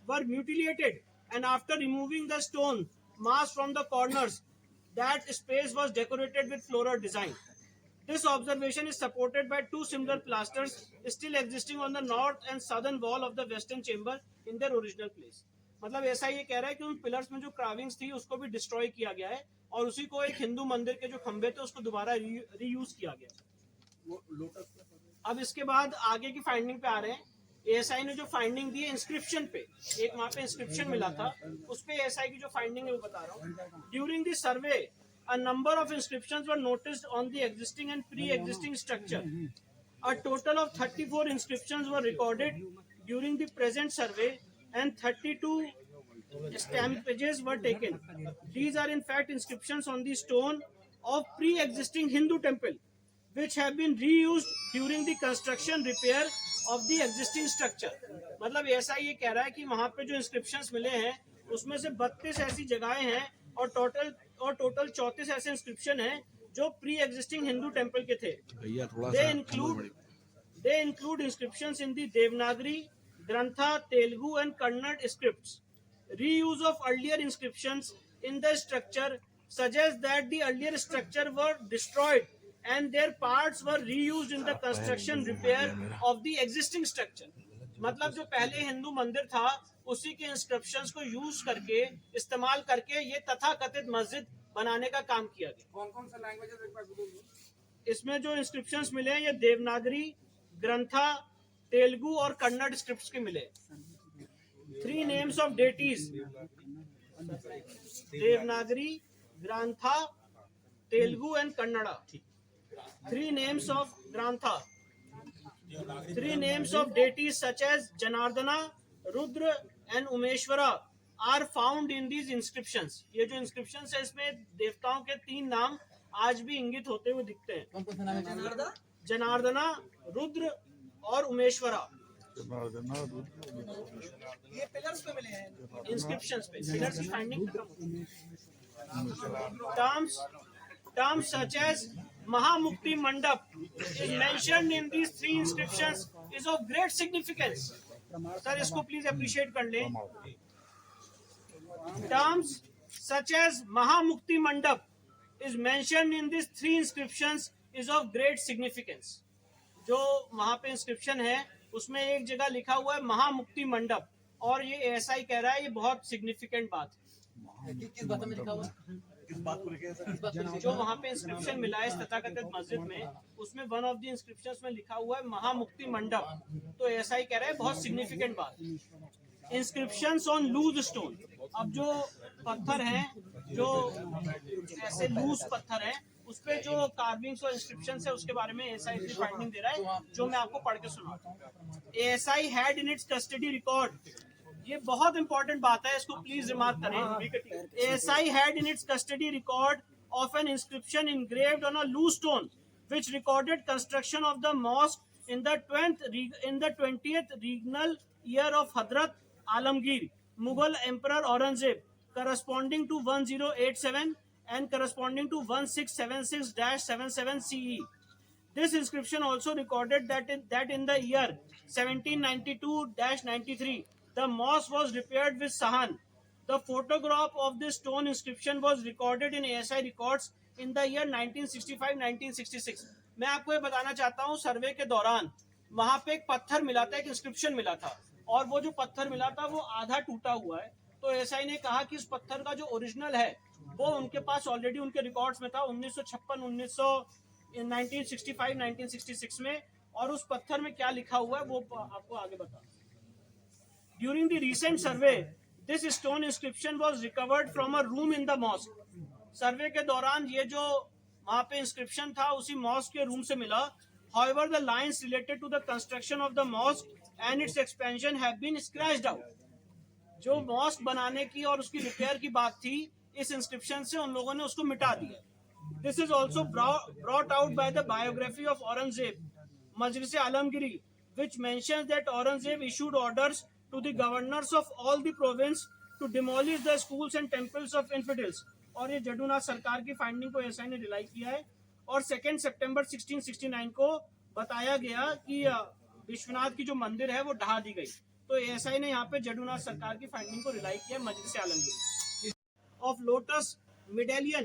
were mutilated, and after removing the stone mass from the corners, that space was decorated with floral design. This observation is supported by two similar plasters still existing on the north and southern wall of the western chamber in their original place. मतलब ऐसा ये कह रहा है कि उन pillars में जो क्राविंग्स थी उसको भी डिस्ट्रॉय किया गया है और उसी को एक हिंदू मंदिर के जो खंभे थे उसको दोबारा रीयूज किया गया। अब इसके बाद आगे की फाइंडिंग पे आ रहे हैं। एएसआई ने जो फाइंडिंग दी है इंस्क्रिप्शन पे, एक वहां पे इंस्क्रिप्शन मिला था, उस पे एएसआई की जो फाइंडिंग है वो बता रहा हूँ। During the survey a number of inscriptions were noticed on the existing and pre-existing structure. A total of 34 inscriptions were recorded during the present survey and 32 stampages were taken. These are in fact inscriptions on the stone of pre-existing Hindu temple which have been reused during the construction repair of the existing structure. मतलब ऐसा ये कह रहा है कि वहां पे जो inscriptions मिले हैं उसमें से 32 ऐसी जगहें हैं और टोटल 34 ऐसे इंस्क्रिप्शन हैं जो प्री एग्जिस्टिंग हिंदू टेम्पल के थे। They include inscriptions in the Devanagari, Grantha, Telugu and Kannada scripts. Reuse of earlier inscriptions in the structure suggest that the earlier structure were destroyed and their parts were reused in the construction repair of the existing structure. मतलब जो पहले हिंदू मंदिर था उसी के inscriptions को use करके इस्तेमाल करके ये तथाकथित मस्जिद बनाने का काम किया गया। कौन-कौन सा लैंग्वेज इसमें जो इंस्क्रिप्शंस मिले हैं ये देवनागरी, ग्रंथा, तेलुगु और कन्नड़ स्क्रिप्ट्स के मिले। 3 names of deities, Devanagari, Grantha, Telugu and Kannada. 3 names of Grantha, 3 names of deities such as Janardana, Rudra and Umeshwara are found in these inscriptions. ये जो inscriptions है इसमें देवताओं के 3 नाम आज भी इंगित होते हुए दिखते हैं। कौन कौन सा नाम है? जनार्दना, रुद्र और उमेश्वरा। ये पिलर्स पे मिले हैं, इंस्क्रिप्शंस पे, पिलर्स की finding. Terms such as Mahamukti Mandap is mentioned in these 3 inscriptions is of great significance. Sir इसको प्लीज अप्रिशिएट कर लें। Terms such as Mahamukti Mandap is mentioned in these 3 inscriptions is of great significance. जो वहां पे inscription है उसमें एक जगह लिखा हुआ है महामुक्ति मंडप और ये ऐसा ही कह रहा है ये बहुत सिग्निफिकेंट बात है। किस बात में लिखा हुआ है? जो वहाँ पे इंस्क्रिप्शन मिला है इस तथाकथित मस्जिद में उसमें वन ऑफ द इंस्क्रिप्शंस में लिखा हुआ है महामुक्ति मंडप, तो ऐसा ही कह रहा है बहुत सिग्निफिकेंट बात। इंस्क्रिप्शंस ऑन लूज स्टोन, अब जो पत्थर हैं जो ऐसे लूज पत्थर हैं उस पे जो कार्विंग्स और इंस्क्रिप्शंस है उसके बारे में एएसआई फाइंडिंग दे रहा है जो मैं आपको पढ़ के सुनाता हूँ। ASI had in its custody record, ये बहुत इंपॉर्टेंट बात है, इसको प्लीज रिमार्क करें। ASI had in its custody record of an inscription engraved on a loose stone which recorded construction of the mosque in the 20th regnal year of Hadrat Alamgir, Mughal Emperor Aurangzeb, corresponding to 1087 and corresponding to 1676-77 CE. This inscription also recorded that in the year 1792-93 the mosque was repaired with sahan. The photograph of this stone inscription was recorded in ASI records in the year 1965-1966. मैं आपको ये बताना चाहता हूँ सर्वे के दौरान वहां पे एक पत्थर मिला था, एक इंस्क्रिप्शन मिला था और वो जो पत्थर मिला था वो आधा टूटा हुआ है। तो एएसआई ने कहा कि इस पत्थर का जो ओरिजिनल है वो उनके पास ऑलरेडी उनके रिकॉर्ड्स में था 1965-1966 में, और उस पत्थर में क्या लिखा हुआ है वो आपको आगे बता। During the recent survey, this stone inscription was recovered from a room in the mosque. सर्वे के दौरान ये जो वहाँ पे इंस्क्रिप्शन था उसी मॉस्क के रूम से मिला। However, the lines related to the construction of the mosque and its expansion have been scratched out. जो मॉस्क बनाने की और उसकी रिपेयर की बात थी इस इंस्क्रिप्शन से उन लोगों ने उसको मिटा दिया। This is also brought out by the biography of Aurangzeb, Majlis Alamgiri, which mentions that Aurangzeb issued orders to the governors of all the province to demolish the schools and temples of infidels. और ये जडूनाथ सरकार की finding को ASI ने rely किया है और 2 सितंबर 1669 को बताया गया कि विश्वनाथ की जो मंदिर है वो ढहा दी गई। तो एएसआई ने यहाँ पे जदूनाथ सरकार की फाइंडिंग को रिलाई किया मजलिस आलमगीर ऑफ लोटस मेडेलियन